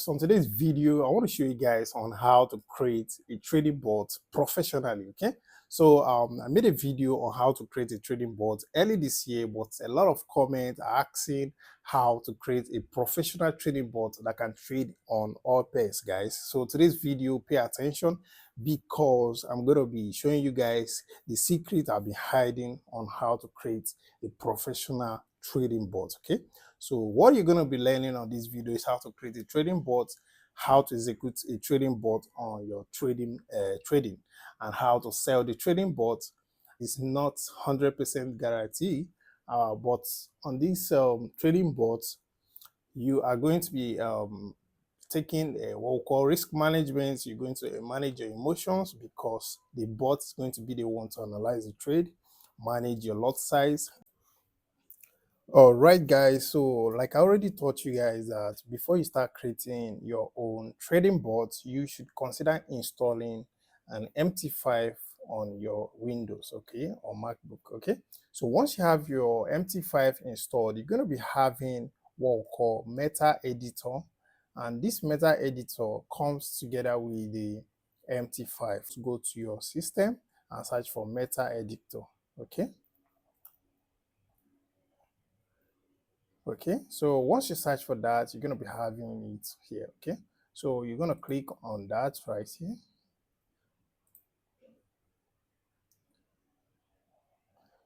So on today's video, I want to show you guys on how to create a trading bot professionally. Okay, so I made a video on how to create a trading bot early this year, but a lot of comments are asking how to create a professional trading bot that can trade on all pairs, guys. So today's video, pay attention because I'm going to be showing you guys the secret I've been hiding on how to create a professional trading bot. Okay, so what you're going to be learning on this video is how to create a trading bot, how to execute a trading bot on your trading, and how to sell the trading bot. Is not 100% guarantee, but on this trading bot, you are going to be taking what we call risk management. You're going to manage your emotions because the bot is going to be the one to analyze the trade, manage your lot size. All right, guys. So, like I already taught you guys that before you start creating your own trading bot, you should consider installing an MT5 on your Windows, okay, or MacBook, okay. So once you have your MT5 installed, you're going to be having what we call Meta Editor, and this Meta Editor comes together with the MT5. So go to your system and search for Meta Editor, okay. Okay, so once you search for that, you're going to be having it here. Okay, so you're going to click on that right here.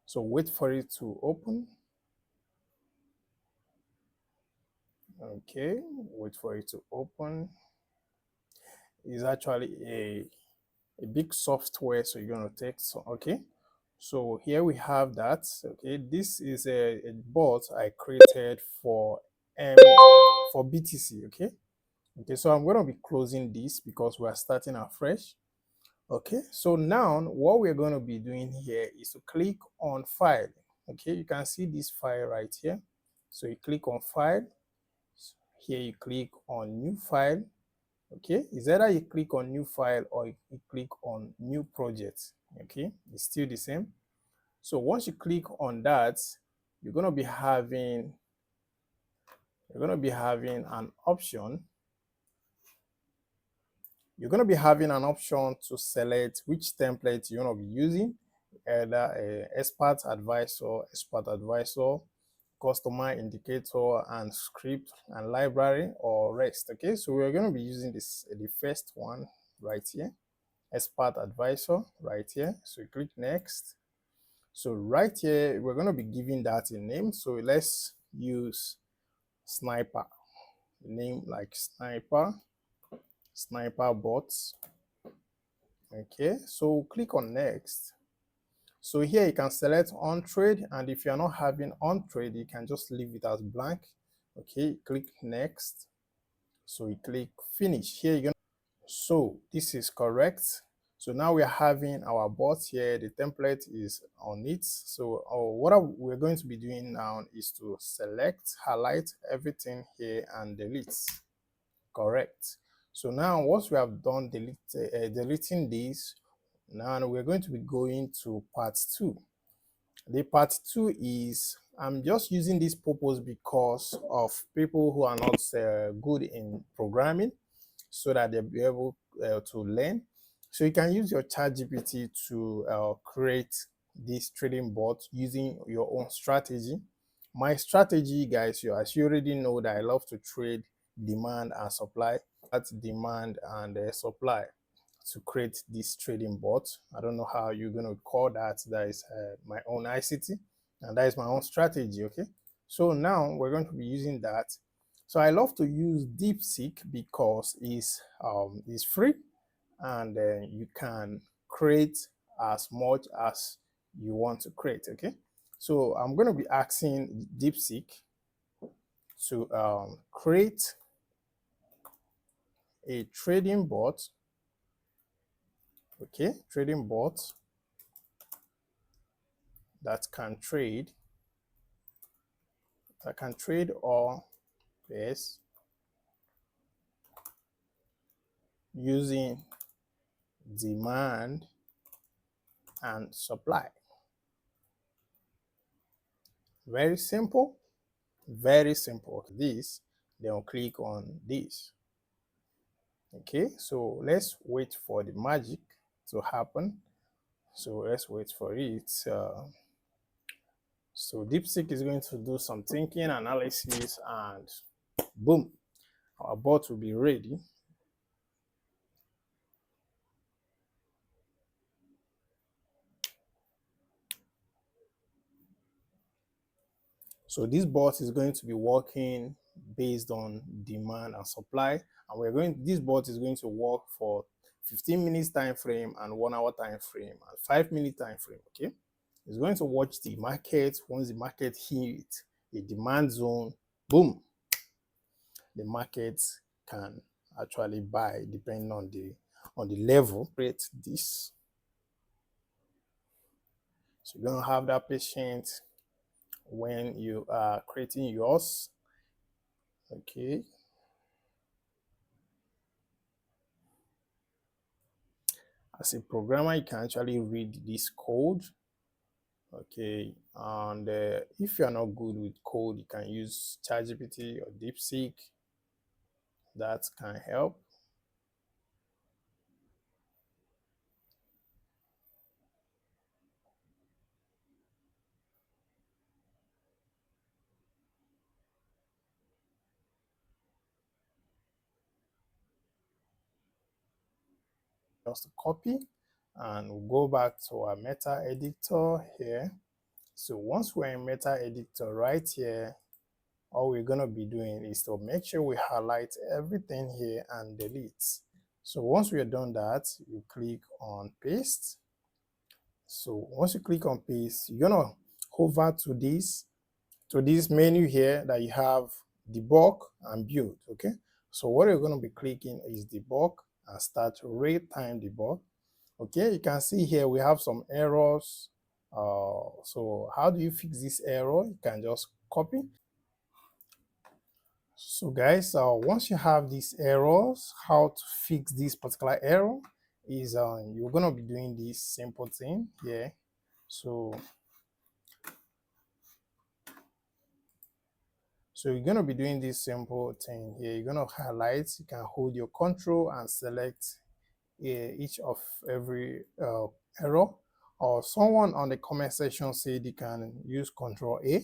So wait for it to open. Okay, wait for it to open. It's actually a big software, so you're going to take so okay. So here we have that. Okay, this is a bot I created for BTC. Okay, so I'm going to be closing this because we are starting afresh. Okay, so now what we're going to be doing here is to click on file. Okay, you can see this file right here. So you click on file. Here you click on new file. Okay, is either you click on new file or you click on new project. Okay, it's still the same. So once you click on that, you're going to be having an option. You're going to be having an option to select which template you're going to be using, either expert advisor, customer indicator, and script and library, or rest. Okay, so we're going to be using the first one right here, expert advisor right here. So you click next. So right here, we're going to be giving that a name. So let's use sniper, name like sniper bots. Okay, so click on next. So here you can select on trade, and if you're not having on trade, you can just leave it as blank. Okay, click next. So you click finish. Here you're gonna, so this is correct. So now we're having our bot here, the template is on it. So we're going to be doing now is to select, highlight everything here and delete. Correct. So now once we have done deleting this, now we're going to be going to part 2. The part 2 is, I'm just using this purpose because of people who are not good in programming, so that they'll be able to learn. So you can use your ChatGPT to create this trading bot using your own strategy. My strategy, guys, as you already know, that I love to trade demand and supply. That's demand and supply to create this trading bot. I don't know how you're going to call that. That is my own ICT, and that is my own strategy. Okay, so now we're going to be using that. So I love to use DeepSeek because it's free, and you can create as much as you want to create. Okay, so I'm going to be asking DeepSeek to create a trading bot. Okay, trading bot that can trade all pairs using demand and supply. Very simple, very simple. This, then we'll click on this. Okay, so let's wait for the magic to happen. So let's wait for it. So DeepSeek is going to do some thinking analysis, and boom, our bot will be ready. So this bot is going to be working based on demand and supply, and this bot is going to work for 15 minutes time frame and 1 hour time frame and 5 minute time frame. Okay, it's going to watch the market. Once the market hits a demand zone, boom, the market can actually buy depending on the level. Create this. So you're gonna have that patience when you are creating yours. Okay, as a programmer, you can actually read this code. Okay, and if you are not good with code, you can use ChatGPT or DeepSeek. That can help. Just copy, and we'll go back to our meta editor here. So once we're in meta editor right here, all we're going to be doing is to make sure we highlight everything here and delete. So once we're done that, you click on paste. So once you click on paste, you're going to hover to this menu here that you have debug and build. Okay, so what you're going to be clicking is debug and start real-time debug. Okay, you can see here we have some errors. So how do you fix this error? You can just copy. So guys, once you have these errors, how to fix this particular error is you're gonna be doing this simple thing here. So you're gonna be doing this simple thing here. You're gonna highlight. You can hold your control and select each of every error. Or someone on the comment section said you can use Control A,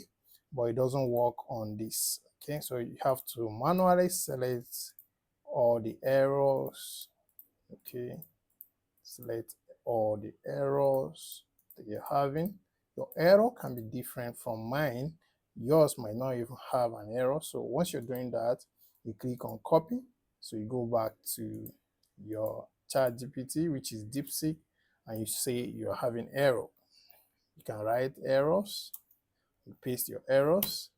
but it doesn't work on this. Okay, so you have to manually select all the errors. Okay, select all the errors that you're having. Your error can be different from mine. Yours might not even have an error. So once you're doing that, you click on copy. So you go back to your ChatGPT, which is DeepSeek, and you say you're having error. You can write errors, you paste your errors,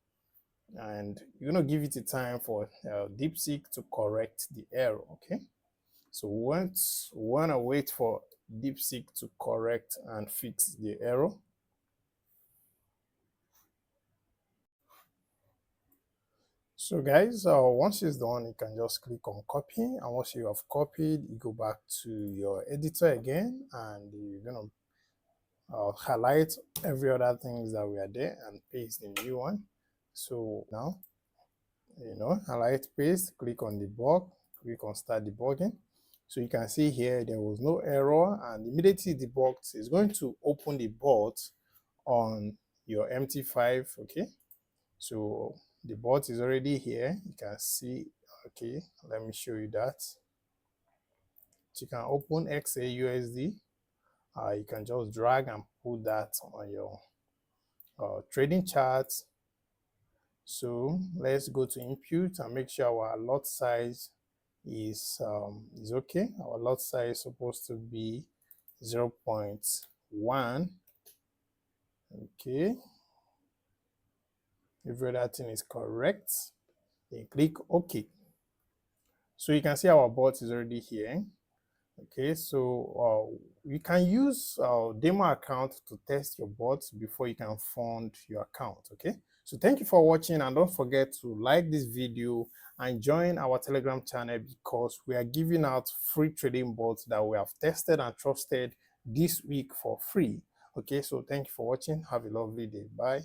and you're gonna give it a time for DeepSeek to correct the error. Okay, so once we wanna wait for DeepSeek to correct and fix the error. So guys, once it's done, you can just click on copy, and once you have copied, you go back to your editor again, and you're gonna highlight every other things that were there and paste the new one. So now, highlight, paste, click on debug, click on start debugging. So you can see here there was no error, and immediately debugged is going to open the bot on your MT5. Okay, so the bot is already here. You can see. Okay, let me show you that. So you can open XAUSD. You can just drag and put that on your trading chart. So let's go to input and make sure our lot size is okay. Our lot size is supposed to be 0.1. Okay, if everything is correct, then click OK. So you can see our bot is already here. Okay, so you can use demo account to test your bots before you can fund your account. Okay, so thank you for watching, and don't forget to like this video and join our Telegram channel, because we are giving out free trading bots that we have tested and trusted this week for free. Okay, so thank you for watching. Have a lovely day. Bye.